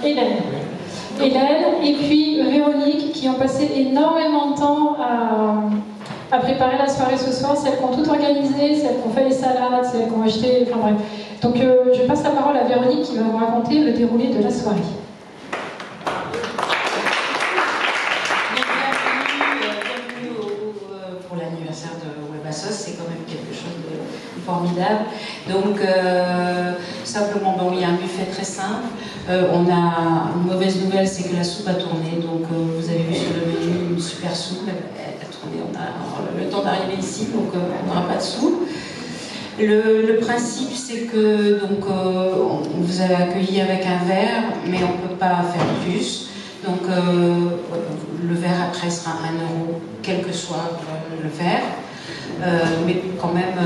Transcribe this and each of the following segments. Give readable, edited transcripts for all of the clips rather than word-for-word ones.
Hélène. Hélène, et puis Véronique, qui ont passé énormément de temps à préparer la soirée ce soir, celles qui ont tout organisé, celles qui ont fait les salades, celles qui ont acheté, enfin bref. Donc je passe la parole à Véronique qui va vous raconter le déroulé de la soirée. Bienvenue pour l'anniversaire de Webassos, c'est quand même quelque chose de formidable. Donc simplement, bon, il y a un buffet très simple. On a une mauvaise nouvelle, c'est que la soupe a tourné. Donc vous avez vu sur le menu une super soupe, elle a tourné, on a le temps d'arriver ici, donc on n'aura pas de soupe. Le principe, c'est que donc, on vous a accueilli avec un verre, mais on ne peut pas faire plus. Donc le verre après sera 1 €, quel que soit le verre. Mais quand même,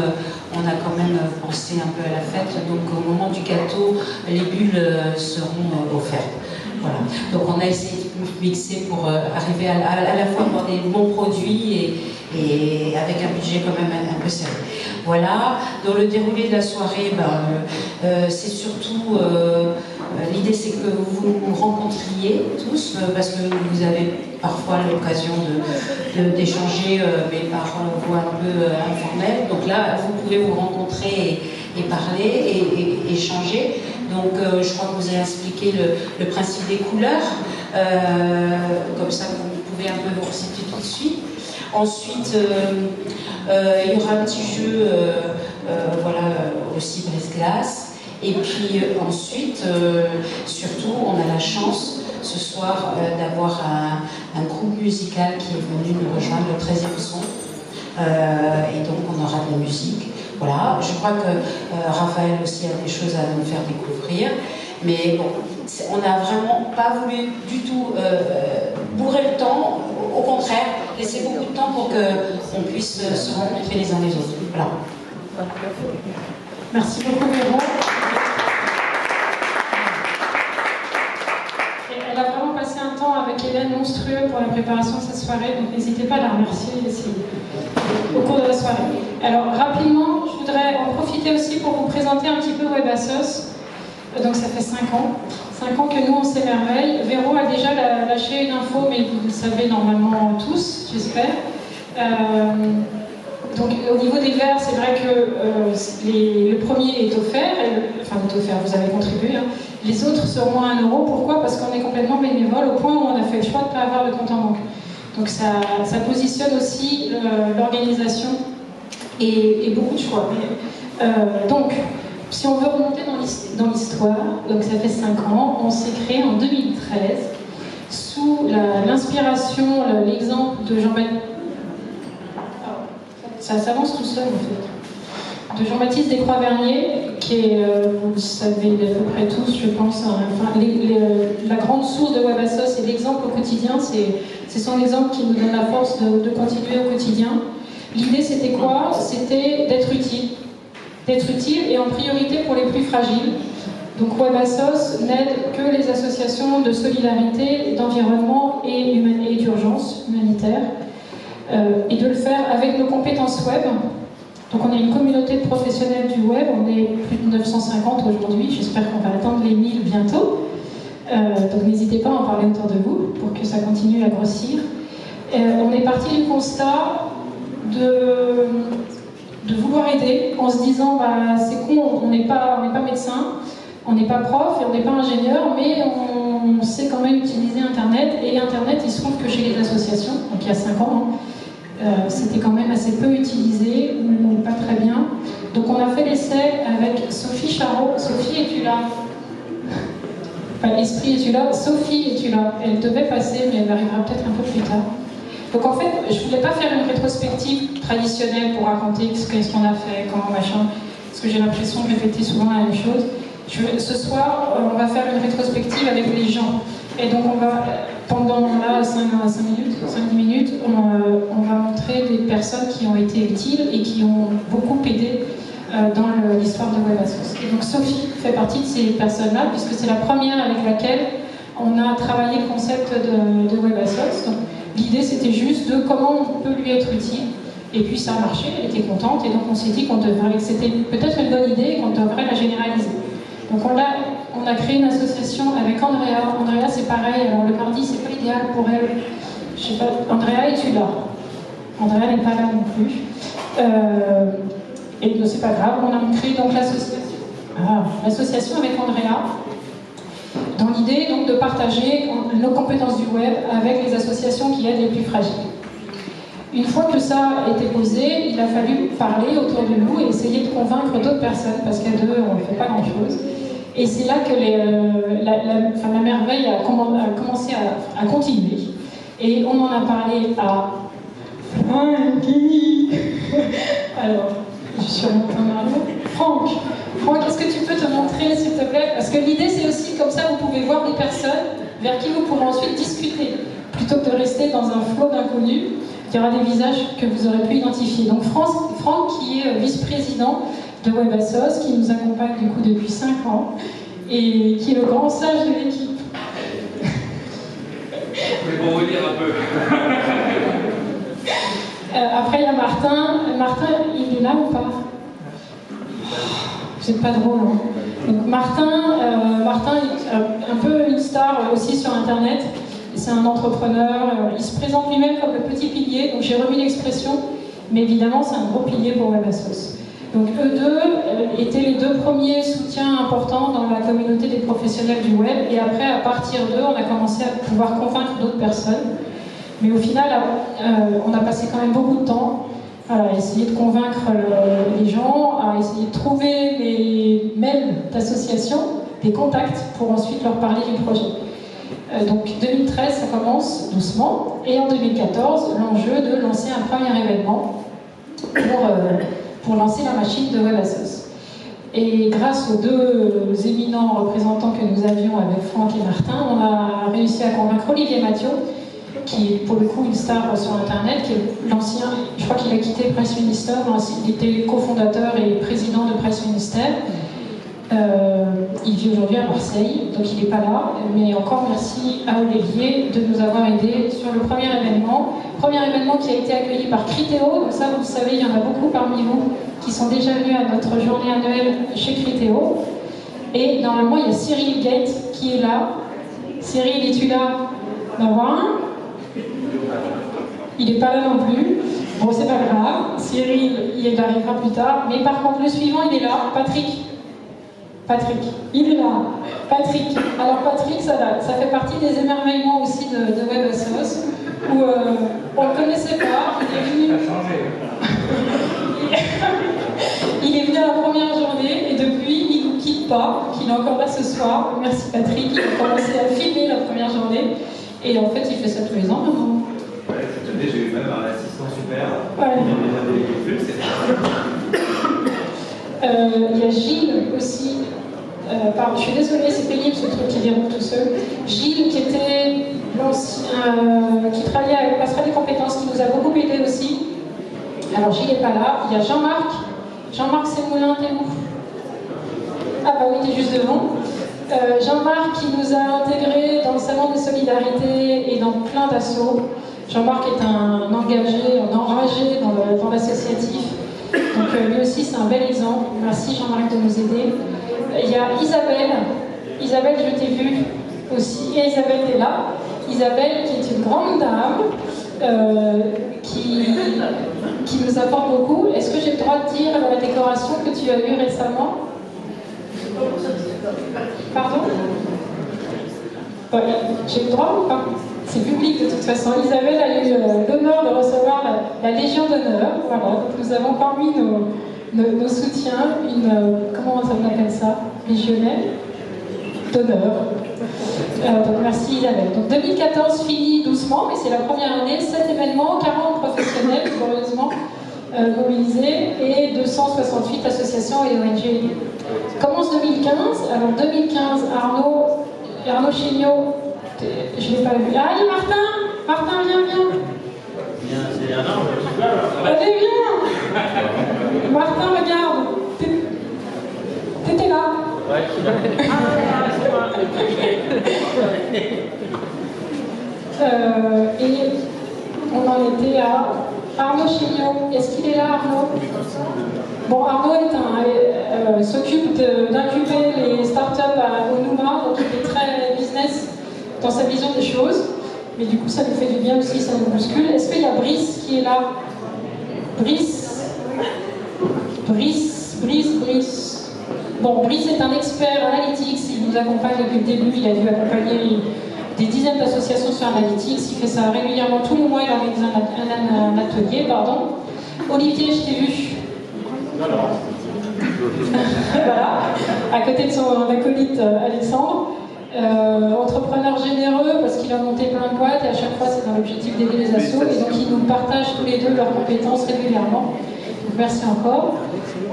on a quand même pensé un peu à la fête. Donc au moment du gâteau, les bulles seront offertes. Voilà. Donc on a essayé de mixer pour arriver à la fois avoir des bons produits et avec un budget quand même un peu serré. Voilà. Dans le déroulé de la soirée, c'est surtout l'idée, c'est que vous nous rencontriez tous, parce que vous avez parfois l'occasion d'échanger, mais par voie un peu informelle. Donc là, vous pouvez vous rencontrer et parler et échanger. Donc je crois que vous avez expliqué le principe des couleurs, comme ça vous pouvez un peu vous resituer tout de suite. Ensuite, il y aura un petit jeu, voilà, aussi brise-glace. Et puis ensuite, surtout, on a la chance ce soir d'avoir un groupe musical qui est venu nous rejoindre, le 13e son. Et donc on aura de la musique. Voilà, je crois que Raphaël aussi a des choses à nous faire découvrir. Mais bon, on n'a vraiment pas voulu du tout bourrer le temps. Au contraire, laisser beaucoup de temps pour qu'on puisse se rencontrer les uns les autres. Voilà. Merci beaucoup, Véro. Elle a vraiment passé un temps avec Hélène monstrueux pour la préparation de cette soirée, donc n'hésitez pas à la remercier au cours de la soirée. Alors rapidement, je voudrais en profiter aussi pour vous présenter un petit peu Webassos. Donc ça fait 5 ans. 5 ans que nous on s'émerveille. Véro a déjà lâché une info, mais vous le savez normalement tous, j'espère. Donc au niveau des verres, c'est vrai que le premier est offert, enfin est offert, vous avez contribué. Hein. Les autres seront à 1 €. Pourquoi? Parce qu'on est complètement bénévole au point où on a fait le choix de ne pas avoir de compte en banque. Donc ça positionne aussi l'organisation et beaucoup de choix. Donc, si on veut remonter dans l'histoire, donc ça fait 5 ans, on s'est créé en 2013 sous l'inspiration, l'exemple de Jean-Baptiste. Ça s'avance tout seul en fait. De Jean-Baptiste Descroix-Vernier, qui est, vous le savez à peu près tous, je pense, enfin, la grande source de Webassos et l'exemple au quotidien, c'est son exemple qui nous donne la force de continuer au quotidien. L'idée c'était quoi? C'était d'être utile. D'être utile et en priorité pour les plus fragiles. Donc Webassos n'aide que les associations de solidarité, d'environnement et d'urgence humanitaire. Et de le faire avec nos compétences web. Donc on a une communauté de professionnels du web, on est plus de 950 aujourd'hui, j'espère qu'on va atteindre les 1000 bientôt. Donc n'hésitez pas à en parler autour de vous pour que ça continue à grossir. On est parti du constat de vouloir aider en se disant c'est con, on n'est pas médecin, on n'est pas prof et on n'est pas ingénieur, mais on sait quand même utiliser Internet. Et Internet, il se trouve que chez les associations, donc il y a 5 ans, c'était quand même assez peu utilisé, ou pas très bien. Donc on a fait l'essai avec Sophie Charot. Sophie, es-tu là? Enfin, Esprit, es-tu là? Sophie, es-tu là? Elle devait passer, mais elle arrivera peut-être un peu plus tard. Donc en fait, je ne voulais pas faire une rétrospective traditionnelle pour raconter qu'est-ce qu'on a fait, comment machin, parce que j'ai l'impression de répéter souvent la même chose. Ce soir, on va faire une rétrospective avec les gens. Et donc on va, pendant 5-10 minutes, on va montrer des personnes qui ont été utiles et qui ont beaucoup aidé dans l'histoire de Webassos. Et donc Sophie fait partie de ces personnes-là, puisque c'est la première avec laquelle on a travaillé le concept de Webassos. L'idée c'était juste de comment on peut lui être utile. Et puis ça a marché, elle était contente, et donc on s'est dit que c'était peut-être une bonne idée et qu'on devrait la généraliser. Donc on l'a on a créé une association avec Andrea. Andrea, c'est pareil, alors le mardi, c'est pas idéal pour elle. Je sais pas, Andrea, es-tu là? Andrea n'est pas là non plus. Et c'est pas grave, on a créé donc l'association avec Andrea, dans l'idée donc de partager nos compétences du web avec les associations qui aident les plus fragiles. Une fois que ça a été posé, il a fallu parler autour de nous et essayer de convaincre d'autres personnes, parce qu'à deux, on ne fait pas grand-chose. Et c'est là que la merveille a commencé à continuer. Et on en a parlé à Francky. Alors, je suis en train de Franck, est-ce que tu peux te montrer, s'il te plaît? Parce que l'idée, c'est aussi comme ça, vous pouvez voir des personnes vers qui vous pourrez ensuite discuter, plutôt que de rester dans un flot d'inconnus. Il y aura des visages que vous aurez pu identifier. Donc Franck qui est vice-président de WebAssos, qui nous accompagne du coup depuis 5 ans, et qui est le grand sage de l'équipe. Pour vous dire un peu. Après, il y a Martin. Martin, il est là ou pas? C'est pas drôle. Hein. Donc Martin est un peu une star aussi sur Internet. C'est un entrepreneur. Il se présente lui-même comme le petit pilier. Donc j'ai remis l'expression, mais évidemment, c'est un gros pilier pour WebAssos. Donc eux deux étaient les deux premiers soutiens importants dans la communauté des professionnels du web. Et après, à partir d'eux, on a commencé à pouvoir convaincre d'autres personnes. Mais au final, on a passé quand même beaucoup de temps à essayer de convaincre les gens, à essayer de trouver les mails d'associations, des contacts, pour ensuite leur parler du projet. Donc 2013, ça commence doucement. Et en 2014, l'enjeu de lancer un premier événement pour lancer la machine de WebAssos. Et grâce aux deux éminents représentants que nous avions avec Franck et Martin, on a réussi à convaincre Olivier Mathieu, qui est pour le coup une star sur Internet, qui est l'ancien, je crois qu'il a quitté Presse Minister, il était cofondateur et président de Presse Minister. Il vit aujourd'hui à Marseille, donc il n'est pas là, mais encore merci à Olivier de nous avoir aidés sur le premier événement qui a été accueilli par Criteo. Donc ça, vous le savez, il y en a beaucoup parmi vous qui sont déjà venus à notre journée annuelle chez Criteo. Et normalement, il y a Cyril Gate qui est là. Cyril, es-tu là? D'en voir un? Il n'est pas là non plus. Bon, c'est pas grave. Cyril, il arrivera plus tard. Mais par contre, le suivant, il est là. Patrick, il est là. Patrick. Alors Patrick, ça fait partie des émerveillements aussi de WebAssos, où on ne le connaissait pas. Il est venu à la première journée et depuis, il ne nous quitte pas. Il est encore là ce soir. Merci Patrick. Il a commencé à filmer la première journée. Et en fait, il fait ça tous les ans maintenant. Ouais, cette année, j'ai eu même un assistant super. Ouais. Il y a Gilles aussi. Pardon, je suis désolée, c'est pénible ce truc qui déroule tout seul. Gilles, qui travaillait avec Passerelle des compétences, qui nous a beaucoup aidé aussi. Alors Gilles n'est pas là. Il y a Jean-Marc. Jean-Marc Semoulin, t'es où? Ah bah oui, t'es juste devant. Jean-Marc qui nous a intégrés dans le Salon des Solidarités et dans plein d'assauts. Jean-Marc est un engagé, un enragé dans l'associatif. Donc lui aussi, c'est un bel exemple. Merci Jean-Marc de nous aider. Il y a Isabelle. Isabelle, je t'ai vue aussi. Et Isabelle est là. Isabelle, qui est une grande dame, qui nous apporte beaucoup. Est-ce que j'ai le droit de dire la décoration que tu as eue récemment? Pardon? Ouais, j'ai le droit ou pas? C'est public de toute façon. Isabelle a eu l'honneur de recevoir la Légion d'honneur. Voilà, donc nous avons parmi nos soutiens comment on appelle ça? Légionnaire d'honneur. Donc merci Isabelle. Donc 2014 finit doucement, mais c'est la première année. 7 événements, 40 professionnels, heureusement, mobilisés et 268 associations et ONG. Commence 2015. Alors 2015, Arnaud Chéniaud, je ne l'ai pas vu. Ah, Martin, viens. C'est un an, je suis là. Allez, viens. Martin, regarde. T'étais là. Ouais. Et on en était à Arnaud Chéniaud. Est-ce qu'il est là, Arnaud? Bon, Arnaud s'occupe d'incuber les startups à Onuma, donc il est très business dans sa vision des choses. Mais du coup, ça nous fait du bien aussi, ça nous bouscule. Est-ce qu'il y a Brice qui est là? Brice. Bon, Brice est un expert analytics, il nous accompagne depuis le début, il a dû accompagner des dizaines d'associations sur Analytics, il fait ça régulièrement tous les mois, il organise un atelier, pardon. Olivier, je t'ai vu. Voilà, à côté de son acolyte Alexandre. Entrepreneur généreux parce qu'il a monté plein de boîtes et à chaque fois c'est dans l'objectif d'aider les assos et donc ils nous partagent tous les deux leurs compétences régulièrement. Donc merci encore.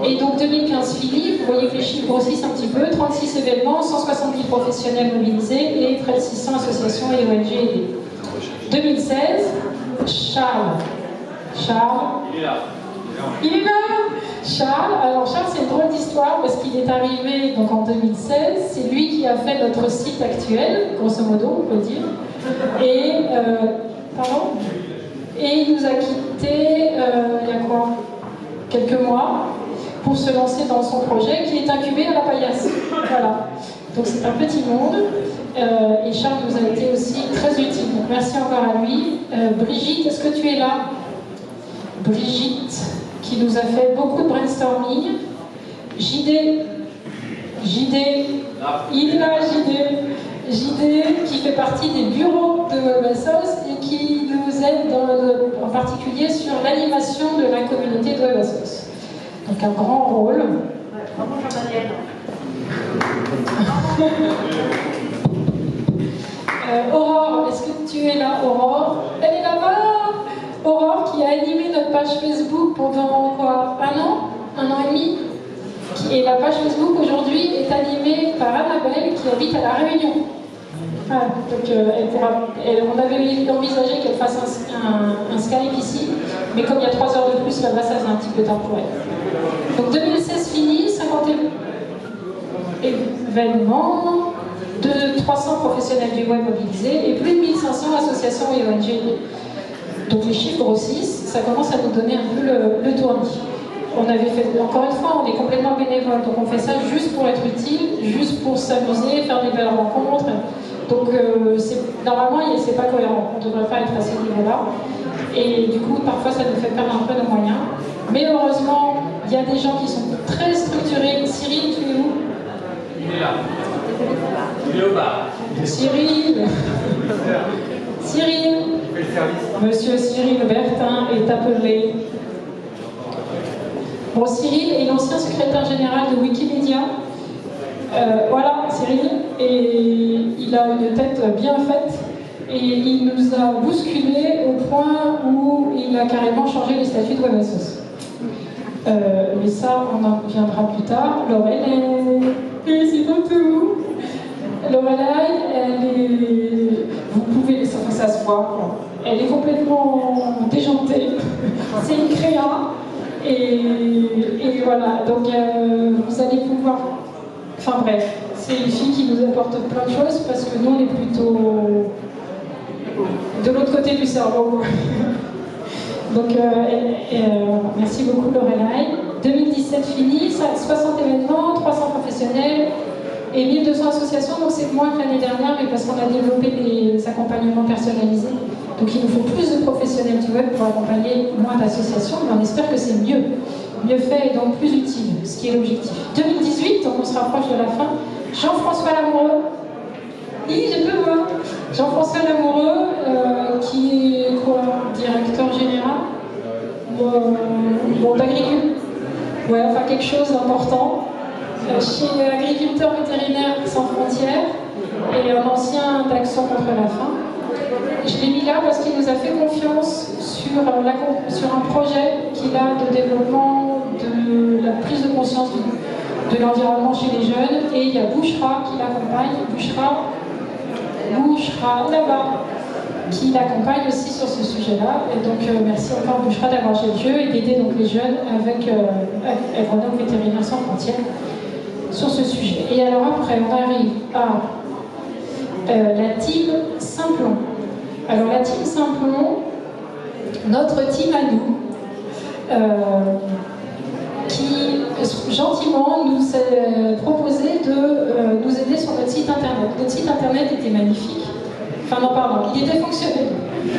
Et donc 2015 fini, vous voyez que les chiffres grossissent un petit peu, 36 événements, 170 professionnels mobilisés et près de 600 associations et ONG aidées. 2016, Charles. Il est là. Charles, c'est une drôle d'histoire parce qu'il est arrivé donc en 2016, c'est lui qui a fait notre site actuel, grosso modo, on peut dire. Et, et il nous a quittés il y a quoi? Quelques mois pour se lancer dans son projet qui est incubé à la Paillasse. Voilà. Donc c'est un petit monde et Charles nous a été aussi très utile. Donc merci encore à lui. Brigitte, est-ce que tu es là? Brigitte, qui nous a fait beaucoup de brainstorming. JD, il est là, JD, qui fait partie des bureaux de WebAssos et qui nous aide en particulier sur l'animation de la communauté de WebAssos. Donc un grand rôle. Bonjour Jean-Daniel. Aurore, est-ce que tu es là, Aurore? Elle est là-bas. Aurore qui a animé notre page Facebook pendant quoi? Un an et demi. Et la page Facebook aujourd'hui est animée par Annabelle qui habite à La Réunion. Voilà, donc on avait envisagé qu'elle fasse un Skype ici, mais comme il y a 3 heures de plus là-bas, ça faisait un petit peu tard pour elle. Donc 2016 fini, 50 événements, 300 professionnels du web mobilisés et plus de 1500 associations et ONG. Donc les chiffres grossissent, ça commence à nous donner un peu le tournis. On avait fait, encore une fois, on est complètement bénévole, donc on fait ça juste pour être utile, juste pour s'amuser, faire des belles rencontres. Donc normalement, c'est pas cohérent, on ne devrait pas être à ce niveau-là. Et du coup, parfois, ça nous fait perdre un peu nos moyens. Mais heureusement, il y a des gens qui sont très structurés. Cyril, tu es où? Il est là. Il est au bar. Cyril, Monsieur Cyril Bertin est appelé. Bon, Cyril est l'ancien secrétaire général de Wikimedia. Voilà, Cyril, et il a une tête bien faite et il nous a bousculé au point où il a carrément changé les statuts de WebAssos. Mais ça, on en reviendra plus tard. Lorelai, c'est tout. Lorelai, vous pouvez, ça se voit, elle est complètement déjantée. C'est une créa. Et voilà, donc vous allez pouvoir... Enfin bref, c'est une fille qui nous apporte plein de choses parce que nous on est plutôt de l'autre côté du cerveau. Donc merci beaucoup Lorelai. 2017 fini, 60 événements, 300 professionnels et 1200 associations, donc c'est moins que l'année dernière, mais parce qu'on a développé des accompagnements personnalisés. Donc il nous faut plus de professionnels du web pour accompagner moins d'associations, mais on espère que c'est mieux fait et donc plus utile, ce qui est l'objectif. 2018, donc on se rapproche de la fin. Jean-François Lamoureux, oui, je peux voir. Jean-François Lamoureux, qui est quoi? Directeur général d'agriculture. Ouais, enfin quelque chose d'important. Chez Agriculteurs Vétérinaires Sans Frontières et un ancien d'Action contre la faim. Je l'ai mis là parce qu'il nous a fait confiance sur un projet qu'il a de développement de la prise de conscience de l'environnement chez les jeunes. Et il y a Bouchra qui l'accompagne, Bouchra là-bas, qui l'accompagne aussi sur ce sujet-là. Et donc merci encore Bouchra d'avoir joué le jeu et d'aider donc les jeunes avec Agronome Vétérinaire Sans Frontières sur ce sujet. Et alors après, on arrive à la team Simplon. Alors la team Simplon, notre team à nous, qui gentiment nous a proposé de nous aider sur notre site internet. Notre site internet était magnifique. Enfin non, pardon, il était fonctionnel.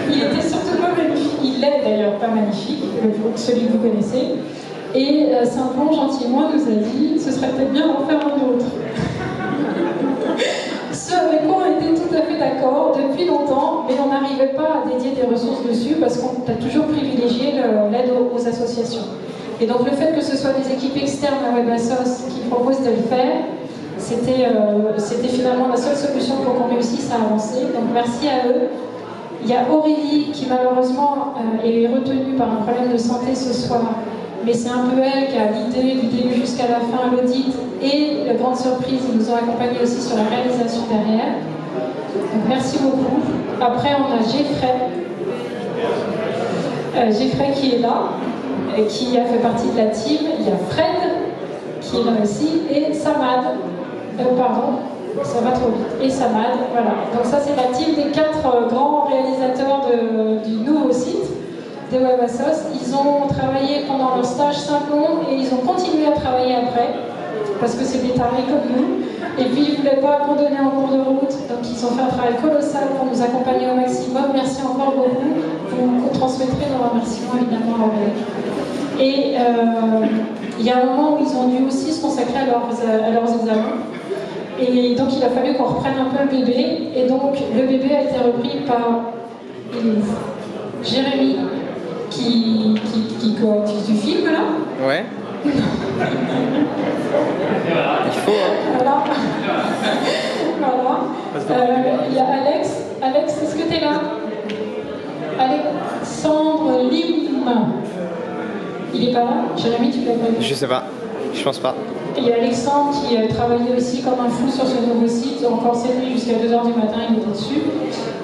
Il était surtout pas magnifique. Il est d'ailleurs pas magnifique, celui que vous connaissez. Et simplement, gentiment, nous a dit ce serait peut-être bien d'en faire un autre. Ce avec quoi on était tout à fait d'accord depuis longtemps, mais on n'arrivait pas à dédier des ressources dessus parce qu'on a toujours privilégié l'aide aux associations. Et donc le fait que ce soit des équipes externes à WebAssos qui proposent de le faire, c'était finalement la seule solution pour qu'on réussisse à avancer. Donc merci à eux. Il y a Aurélie qui malheureusement est retenue par un problème de santé ce soir, mais c'est un peu elle qui a l'idée du début jusqu'à la fin, l'audit, et la grande surprise, ils nous ont accompagnés aussi sur la réalisation derrière. Donc merci beaucoup. Après on a Geoffrey qui est là, qui a fait partie de la team. Il y a Fred qui est là aussi, et Samad. Pardon, ça va trop vite. Et Samad, voilà. Donc ça c'est la team des 4 grands réalisateurs du nouveau site de WebAssos. Ils ont travaillé pendant leur stage 5 ans et ils ont continué à travailler après, parce que c'est des tarés comme nous. Et puis ils ne voulaient pas abandonner en cours de route, donc ils ont fait un travail colossal pour nous accompagner au maximum. Merci encore beaucoup. Vous transmettrez nos remerciements évidemment à Aurélie. Et il y a un moment où ils ont dû aussi se consacrer à leurs examens. Et donc il a fallu qu'on reprenne un peu le bébé. Et donc le bébé a été repris par Jérémy qui du film là. Ouais. Il faut. Hein. Voilà. Voilà. Il y a Alex. Alex, est-ce que tu es là? Alexandre Lim. Il est pas là? Jérémy, tu l'as pas vu? Je sais pas. Je pense pas. Il y a Alexandre qui travaillait aussi comme un fou sur ce nouveau site. Encore cette nuit jusqu'à 2h du matin, il était dessus.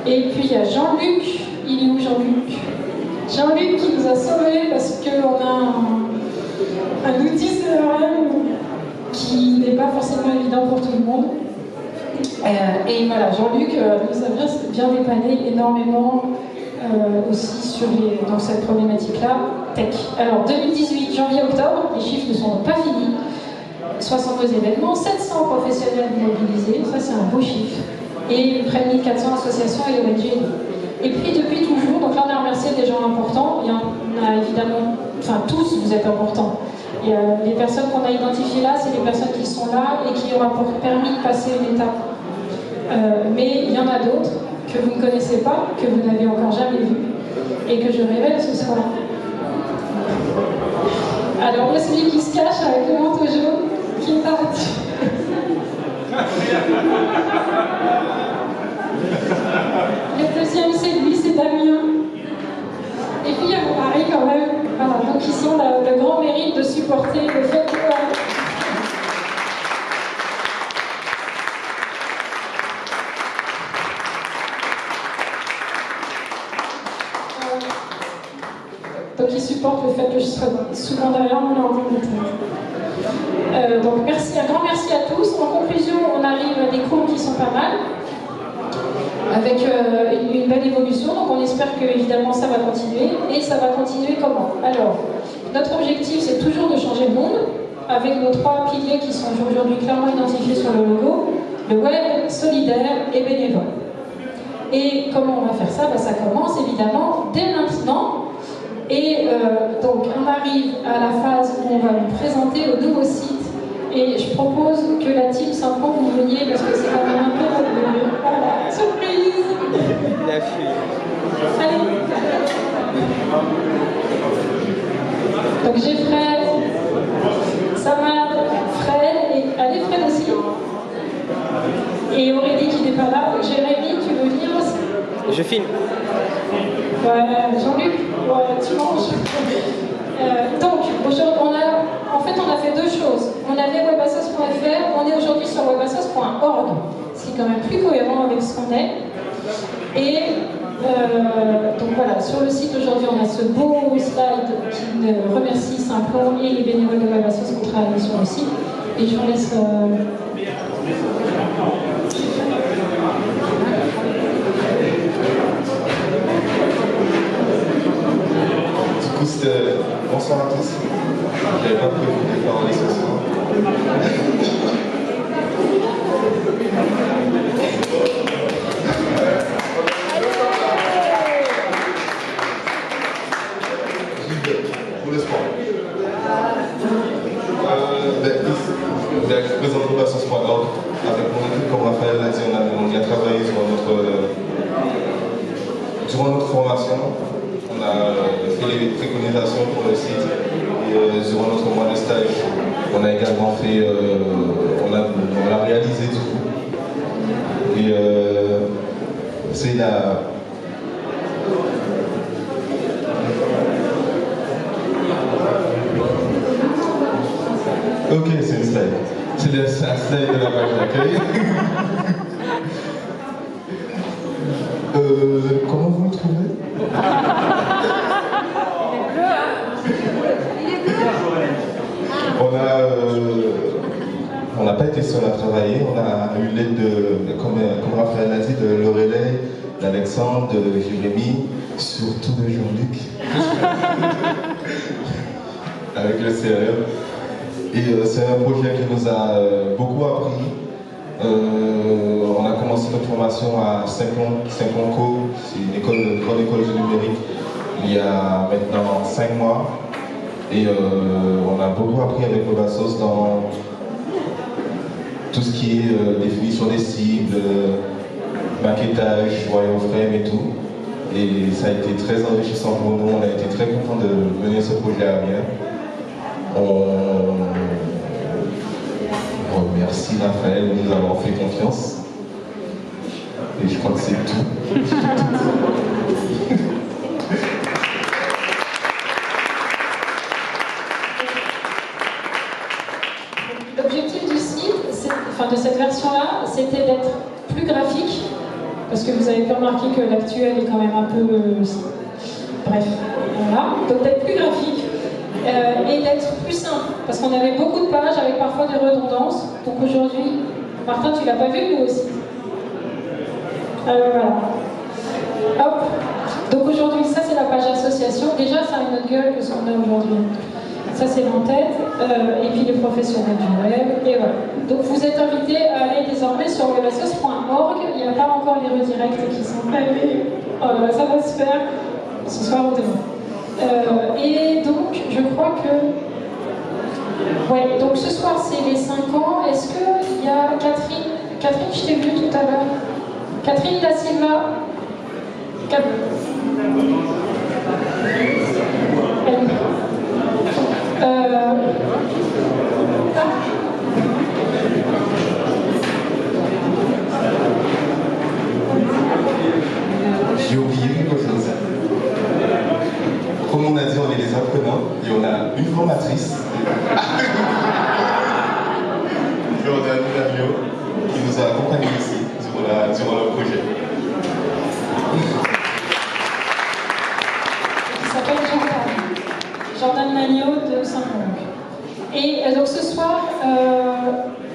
Et puis il y a Jean-Luc. Il est où Jean-Luc? Jean-Luc qui nous a sauvés parce qu'on a un outil CRM qui n'est pas forcément évident pour tout le monde. Et voilà, Jean-Luc nous a bien dépanné énormément aussi dans cette problématique-là, tech. Alors 2018, janvier-octobre, les chiffres ne sont pas finis. 62 événements, 700 professionnels mobilisés, ça c'est un beau chiffre. Et près de 1400 associations et ONG. Et puis depuis toujours, donc là on a remercié des gens importants, il y en a évidemment, enfin tous vous êtes importants. Et les personnes qu'on a identifiées là, c'est les personnes qui sont là et qui auront permis de passer une étape. Mais il y en a d'autres que vous ne connaissez pas, que vous n'avez encore jamais vues, et que je révèle ce soir. Alors il y a celui qui se cache avec le manteau jaune, qui est parti. Le deuxième, c'est lui, c'est Damien. Et puis il y a mon mari quand même. Voilà, donc ils ont le grand mérite de supporter le fait que... Donc ils supportent le fait que je sois souvent derrière mon ordinateur. Donc merci, un grand merci à tous. En conclusion, on arrive à des courbes qui sont pas mal, avec une belle évolution. Donc on espère que évidemment ça va continuer. Et ça va continuer comment? Alors, notre objectif c'est toujours de changer le monde, avec nos 3 piliers qui sont aujourd'hui clairement identifiés sur le logo: le web, solidaire et bénévole. Et comment on va faire ça? Ça commence évidemment dès maintenant. Et donc on arrive à la phase où on va vous présenter le nouveau site. Et je propose que la team Saint-Pont vous veniez parce que c'est quand même un peu... Voilà, surprise! Il a fui. Allez! Donc j'ai Fred, Samad, Fred, et allez Fred aussi. Et Aurélie qui n'est pas là. Donc Jérémy, tu veux venir aussi? Je filme. Ouais, Jean-Luc, ouais, tu manges. Donc, aujourd'hui, on a fait 2 choses. On avait webassos.fr, on est aujourd'hui sur webassos.org, ce qui est quand même plus cohérent avec ce qu'on est. Et donc voilà, sur le site aujourd'hui, on a ce beau slide qui remercie Saint-Pont et les bénévoles de Webassos qui ont travaillé sur le site. Et je vous laisse... Bon, bonsoir à tous. J'avais pas prévu de parler ce soir. Pour le sport. Je présente WebAssos.org. Avec mon équipe, comme Raphaël l'a dit, on a travaillé durant notre formation. On a fait les préconisations pour le site et durant notre mois de stage, on a également fait, on a réalisé du coup. Et c'est la... Ok, c'est une slide. C'est un slide de la page d'accueil. Comment vous le trouvez? On n'a pas été seul à travailler, on a eu l'aide de, comme Raphaël l'a dit, de Lorelai, d'Alexandre, de Jérémy, surtout de Jean-Luc, avec le CRM. Et c'est un projet qui nous a beaucoup appris. On a commencé notre formation à Saint-Conco, c'est une grande école du numérique, il y a maintenant 5 mois. Et on a beaucoup appris avec WebAssos dans tout ce qui est définition des cibles, maquettage, wireframe et tout. Et ça a été très enrichissant pour nous, on a été très contents de mener ce projet à bien. On remercie Raphaël de nous avoir fait confiance. Et je crois que c'est tout. L'objectif du site, de cette version-là, c'était d'être plus graphique, parce que vous avez pu remarquer que l'actuel est quand même un peu... bref, voilà. Donc d'être plus graphique et d'être plus simple, parce qu'on avait beaucoup de pages avec parfois des redondances. Donc aujourd'hui, Martin, tu l'as pas vu, nous aussi. Voilà. Hop. Donc aujourd'hui, ça c'est la page association. Déjà, ça a une autre gueule que ce qu'on a aujourd'hui. Ça c'est l'entête, et puis les professionnels du web, et voilà. Donc vous êtes invités à aller désormais sur webassos.org. Il n'y a pas encore les redirects qui sont prévus. Oh là là, ça va se faire ce soir ou demain. Et donc, je crois que... Ouais, donc ce soir c'est les 5 ans. Est-ce qu'il y a Catherine? Catherine, je t'ai vue tout à l'heure. Catherine Da Silva. J'ai oublié quelque chose. Comme on a dit, on est les apprenants et on a une formatrice. Jordan Lamio qui nous a accompagnés ici durant le projet. Il s'appelle Jordan Magno de Saint-Cloud. Et donc ce soir,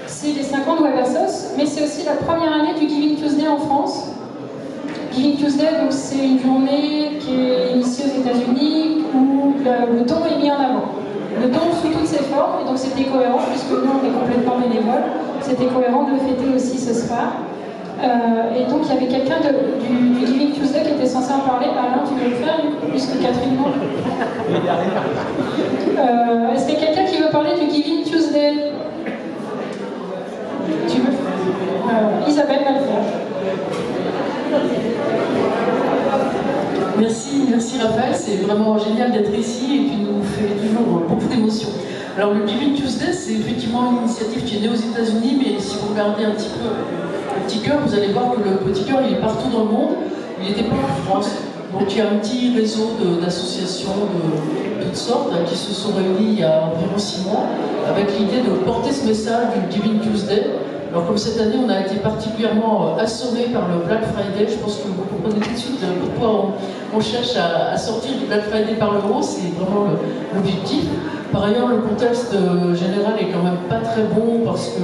c'est les 5 ans de WebAssos, mais c'est aussi la première année du Giving Tuesday en France. Giving Tuesday, donc c'est une journée qui est initiée aux États-Unis où le don est mis en avant. Le don sous toutes ses formes, et donc c'était cohérent, puisque nous on est complètement bénévoles, c'était cohérent de le fêter aussi ce soir. Et donc il y avait quelqu'un du Giving Tuesday qui était censé en parler. Alain, tu veux le faire du coup, puisque Catherine non. Est-ce qu'il y a quelqu'un qui veut parler du Giving Tuesday? Tu veux Isabelle va le faire. Merci Raphaël, c'est vraiment génial d'être ici et puis nous fait toujours beaucoup d'émotions. Alors le Giving Tuesday, c'est effectivement une initiative qui est née aux États-Unis, mais si vous regardez un petit peu le petit cœur, vous allez voir que le petit cœur il est partout dans le monde, il n'était pas en France. Donc il y a un petit réseau d'associations de toutes sortes qui se sont réunies il y a environ 6 mois avec l'idée de porter ce message du Giving Tuesday. Alors comme cette année on a été particulièrement assommé par le Black Friday, je pense que vous comprenez tout de suite pourquoi on cherche à sortir du Black Friday par le haut, c'est vraiment l'objectif. Par ailleurs le contexte général est quand même pas très bon parce que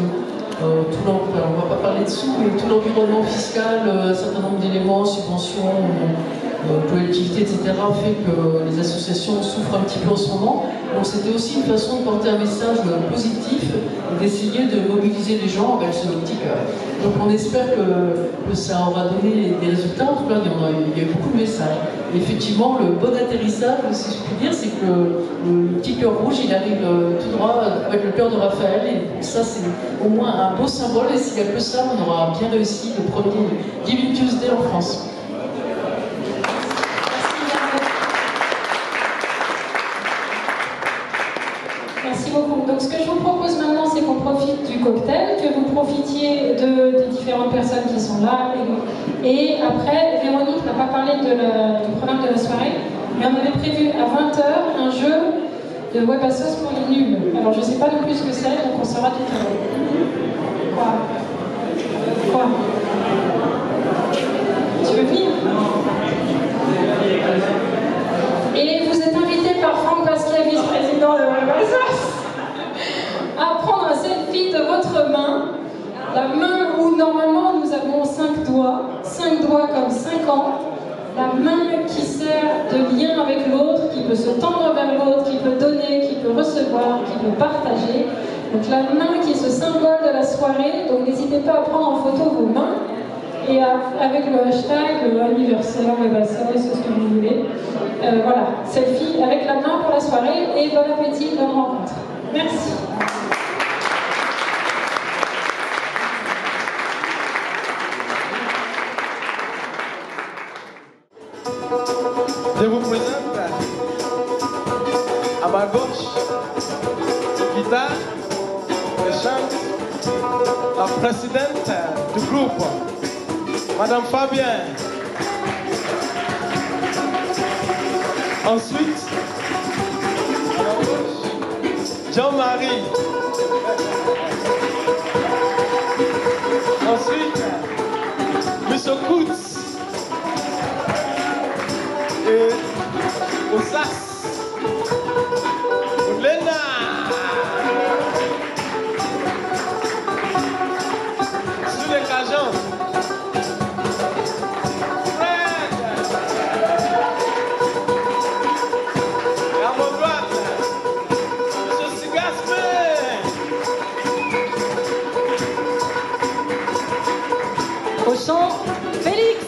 on va pas parler de sous, mais tout l'environnement fiscal, un certain nombre d'éléments, subventions, collectivité, etc., fait que les associations souffrent un petit peu en ce moment. Donc c'était aussi une façon de porter un message positif et d'essayer de mobiliser les gens avec ce petit cœur. Donc on espère que ça aura donné des résultats. En tout cas, il y a eu beaucoup de messages. Et effectivement, le bon atterrissage, si je puis dire, c'est que le petit cœur rouge, il arrive tout droit avec le cœur de Raphaël. Et ça, c'est au moins un beau symbole. Et s'il n'y a que ça, on aura bien réussi le premier Giving Tuesday en France. Merci beaucoup. Donc ce que je vous propose maintenant, c'est qu'on profite du cocktail, que vous profitiez des différentes personnes qui sont là. Et après, Véronique n'a pas parlé du programme de la soirée, mais on avait prévu à 20h un jeu de WebAssos pour les nuls. Alors je ne sais pas non plus ce que c'est, donc on saura tout à l'heure. Quoi Tu veux venir? Et vous êtes invité par Franck Pasquier, vice-président de WebAssos, à prendre un selfie de votre main, la main où normalement nous avons 5 doigts comme 5 ans, la main qui sert de lien avec l'autre, qui peut se tendre vers l'autre, qui peut donner, qui peut recevoir, qui peut partager. Donc la main qui est ce symbole de la soirée, donc n'hésitez pas à prendre en photo vos mains et avec le hashtag anniversaire, WebAssos, ce que vous voulez. Voilà, selfie avec la main pour la soirée et bon appétit, bonne rencontre. Merci. Je vous présente à ma gauche, guitare et chante, la présidente du groupe, Madame Fabien. Ensuite, à ma gauche, Jean-Marie. Ensuite, M. Koutz. Et au sax, Lena. Sur les cajons, Fred. Et à mon droite, M. Sigasme. Au chant, Félix.